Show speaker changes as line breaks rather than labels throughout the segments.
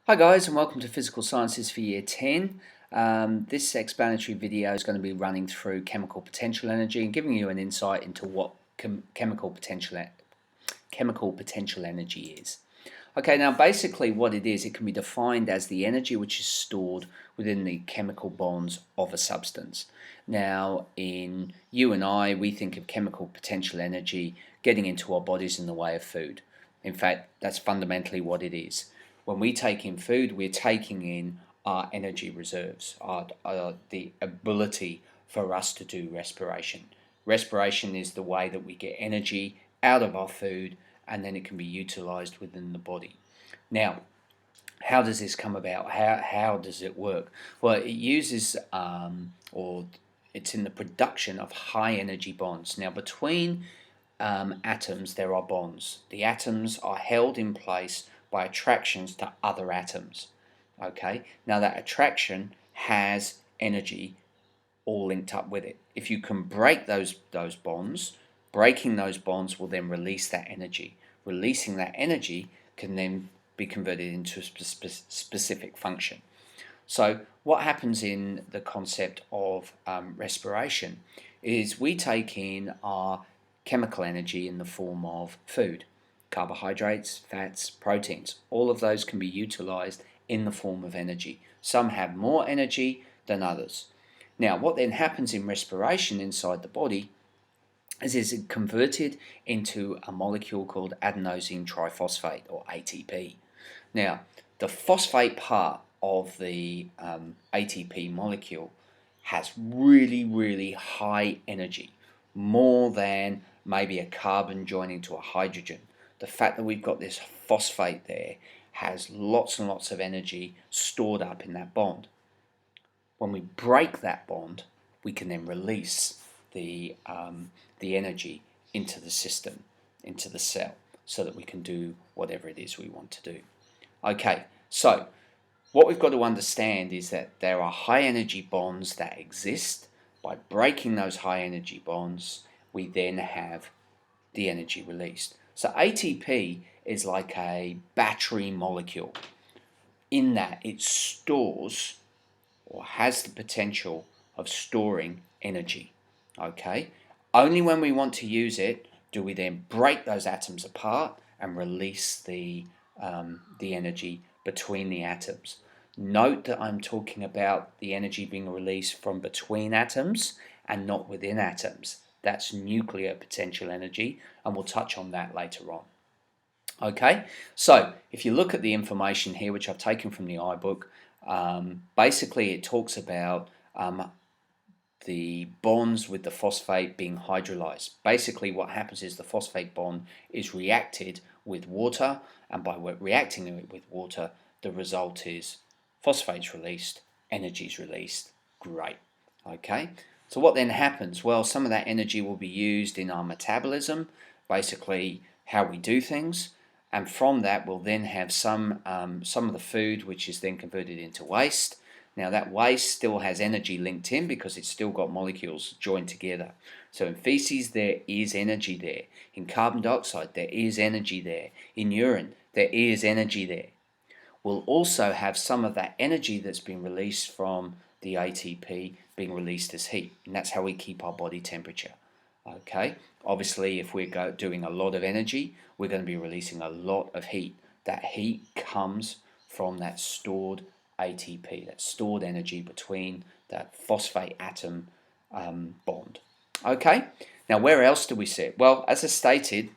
Hi guys, and welcome to Physical Sciences for Year 10. This explanatory video is going to be running through chemical potential energy and giving you an insight into what chemical potential energy is. Okay, now basically what it is, it can be defined as the energy which is stored within the chemical bonds of a substance. Now, in you and I, we think of chemical potential energy getting into our bodies in the way of food. In fact, that's fundamentally what it is. When we take in food, we're taking in our energy reserves, the ability for us to do respiration. Respiration is the way that we get energy out of our food and then it can be utilized within the body. Now, how does this come about? How does it work? Well, it uses, or it's in the production of high energy bonds. Now, between atoms, there are bonds. The atoms are held in place by attractions to other atoms. Okay, now that attraction has energy all linked up with it. If you can break those bonds, breaking those bonds will then release that energy. Releasing that energy can then be converted into a specific function. So what happens in the concept of respiration is we take in our chemical energy in the form of food, carbohydrates, fats, proteins. All of those can be utilized in the form of energy. Some have more energy than others. Now, what then happens in respiration inside the body is it converted into a molecule called adenosine triphosphate, or ATP. Now, the phosphate part of the ATP molecule has really, really high energy, more than maybe a carbon joining to a hydrogen. The fact that we've got this phosphate there has lots and lots of energy stored up in that bond. When we break that bond, we can then release the energy into the system, into the cell, so that we can do whatever it is we want to do. Okay, so what we've got to understand is that there are high energy bonds that exist. By breaking those high energy bonds, we then have the energy released. So ATP is like a battery molecule in that it stores or has the potential of storing energy. Okay, only when we want to use it do we then break those atoms apart and release the energy between the atoms. Note that I'm talking about the energy being released from between atoms and not within atoms. That's nuclear potential energy, and we'll touch on that later on. Okay, so if you look at the information here, which I've taken from the iBook, basically it talks about the bonds with the phosphate being hydrolyzed. Basically what happens is the phosphate bond is reacted with water, and by reacting it with water, the result is phosphate's released, energy's released. Great. Okay, so what then happens? Well, some of that energy will be used in our metabolism, basically how we do things, and from that we'll then have some of the food which is then converted into waste. Now that waste still has energy linked in because it's still got molecules joined together. So in feces there is energy there. In carbon dioxide there is energy there. In urine there is energy there. We'll also have some of that energy that's been released from the ATP being released as heat, and that's how we keep our body temperature. Okay, obviously if we're doing a lot of energy, we're going to be releasing a lot of heat. That heat comes from that stored ATP, that stored energy between that phosphate atom bond. Okay, now where else do we see it? Well, as I stated,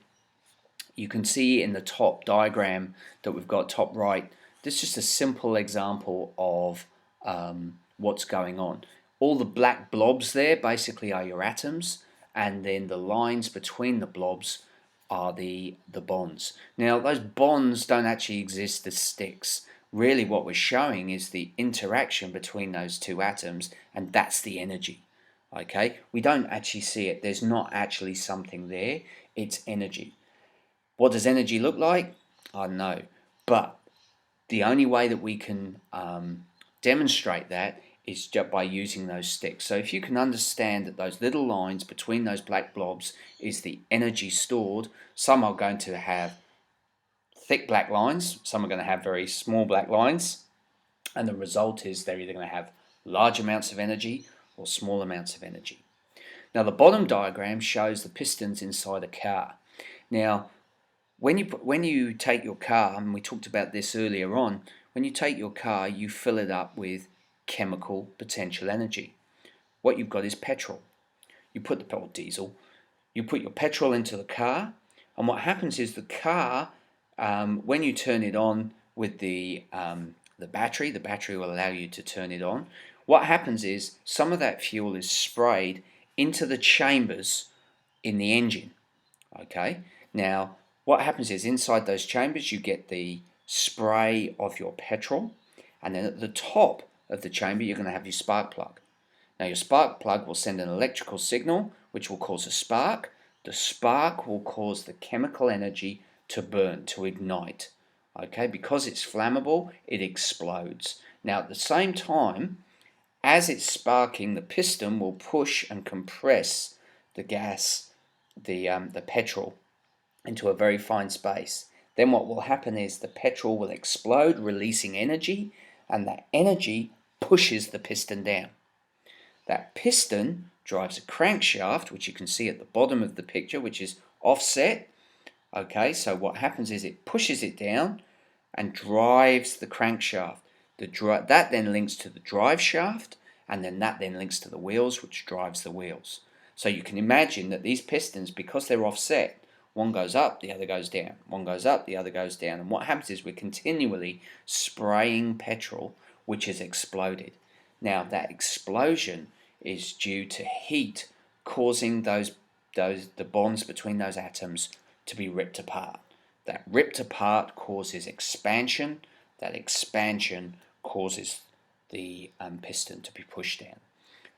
you can see in the top diagram that we've got top right, this is just a simple example of what's going on. All the black blobs there basically are your atoms, and then the lines between the blobs are the bonds. Now those bonds don't actually exist as sticks. Really what we're showing is the interaction between those two atoms, and that's the energy. Okay, we don't actually see it. There's not actually something there. It's energy. What does energy look like? I don't know. But the only way that we can demonstrate that is just by using those sticks. So if you can understand that those little lines between those black blobs is the energy stored, some are going to have thick black lines, some are going to have very small black lines, and the result is they're either going to have large amounts of energy or small amounts of energy. Now the bottom diagram shows the pistons inside a car. Now when you take your car, and we talked about this earlier on, when you take your car you fill it up with chemical potential energy. What you've got is petrol. You put the or diesel. You put your petrol into the car, and what happens is the car, when you turn it on with the battery will allow you to turn it on. What happens is some of that fuel is sprayed into the chambers in the engine. Okay. Now, what happens is inside those chambers you get the spray of your petrol, and then at the top of the chamber you're going to have your spark plug. Now your spark plug will send an electrical signal which will cause a spark. The spark will cause the chemical energy to burn, to ignite. Okay, because it's flammable, it explodes. Now at the same time, as it's sparking, the piston will push and compress the gas, the petrol, into a very fine space. Then what will happen is the petrol will explode, releasing energy, and that energy pushes the piston down. That piston drives a crankshaft, which you can see at the bottom of the picture, which is offset. Okay, so what happens is it pushes it down and drives the crankshaft. That then links to the drive shaft, and then that then links to the wheels, which drives the wheels. So you can imagine that these pistons, because they're offset, one goes up, the other goes down. One goes up, the other goes down. And what happens is we're continually spraying petrol, which has exploded. Now that explosion is due to heat causing the bonds between those atoms to be ripped apart. That ripped apart causes expansion. That expansion causes the piston to be pushed down.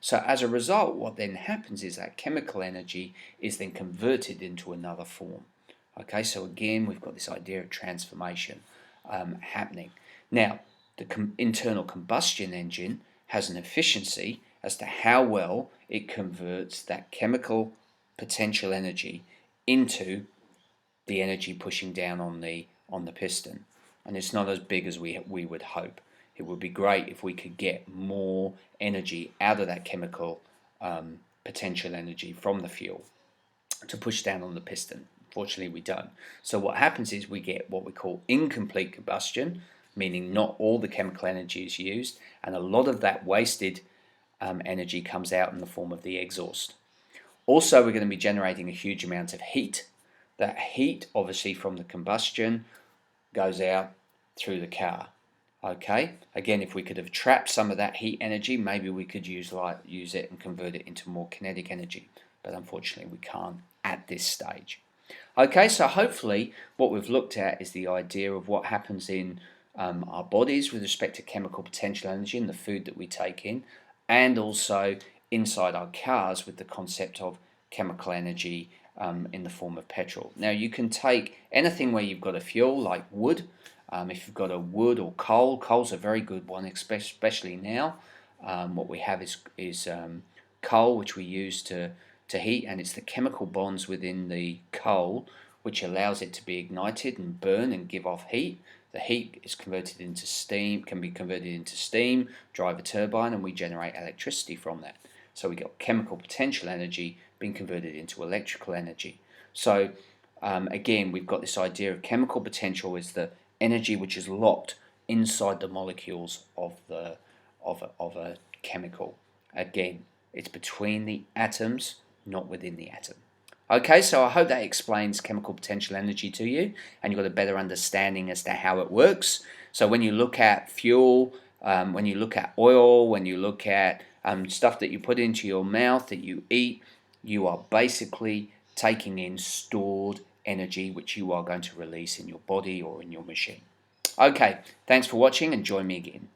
So as a result, what then happens is that chemical energy is then converted into another form. Okay, so again, we've got this idea of transformation happening. Now, the internal combustion engine has an efficiency as to how well it converts that chemical potential energy into the energy pushing down on the piston, and it's not as big as we would hope. It would be great if we could get more energy out of that chemical potential energy from the fuel to push down on the piston. Unfortunately, we don't. So what happens is we get what we call incomplete combustion, meaning not all the chemical energy is used, and a lot of that wasted energy comes out in the form of the exhaust. Also, we're going to be generating a huge amount of heat. That heat, obviously, from the combustion goes out through the car. Okay. Again, if we could have trapped some of that heat energy, maybe we could use it and convert it into more kinetic energy. But unfortunately, we can't at this stage. Okay, so hopefully what we've looked at is the idea of what happens in our bodies with respect to chemical potential energy and the food that we take in, and also inside our cars with the concept of chemical energy in the form of petrol. Now you can take anything where you've got a fuel like wood. If you've got a wood or coal's a very good one, especially now. What we have is coal, which we use to heat, and it's the chemical bonds within the coal which allows it to be ignited and burn and give off heat. The heat is converted into steam, can be converted into steam, drive a turbine, and we generate electricity from that. So we got chemical potential energy being converted into electrical energy. So again, we've got this idea of chemical potential is the energy which is locked inside the molecules of a chemical. Again, it's between the atoms, not within the atom. Okay, so I hope that explains chemical potential energy to you, and you've got a better understanding as to how it works. So when you look at fuel, when you look at oil, when you look at stuff that you put into your mouth, that you eat, you are basically taking in stored energy which you are going to release in your body or in your machine. Okay, thanks for watching, and join me again.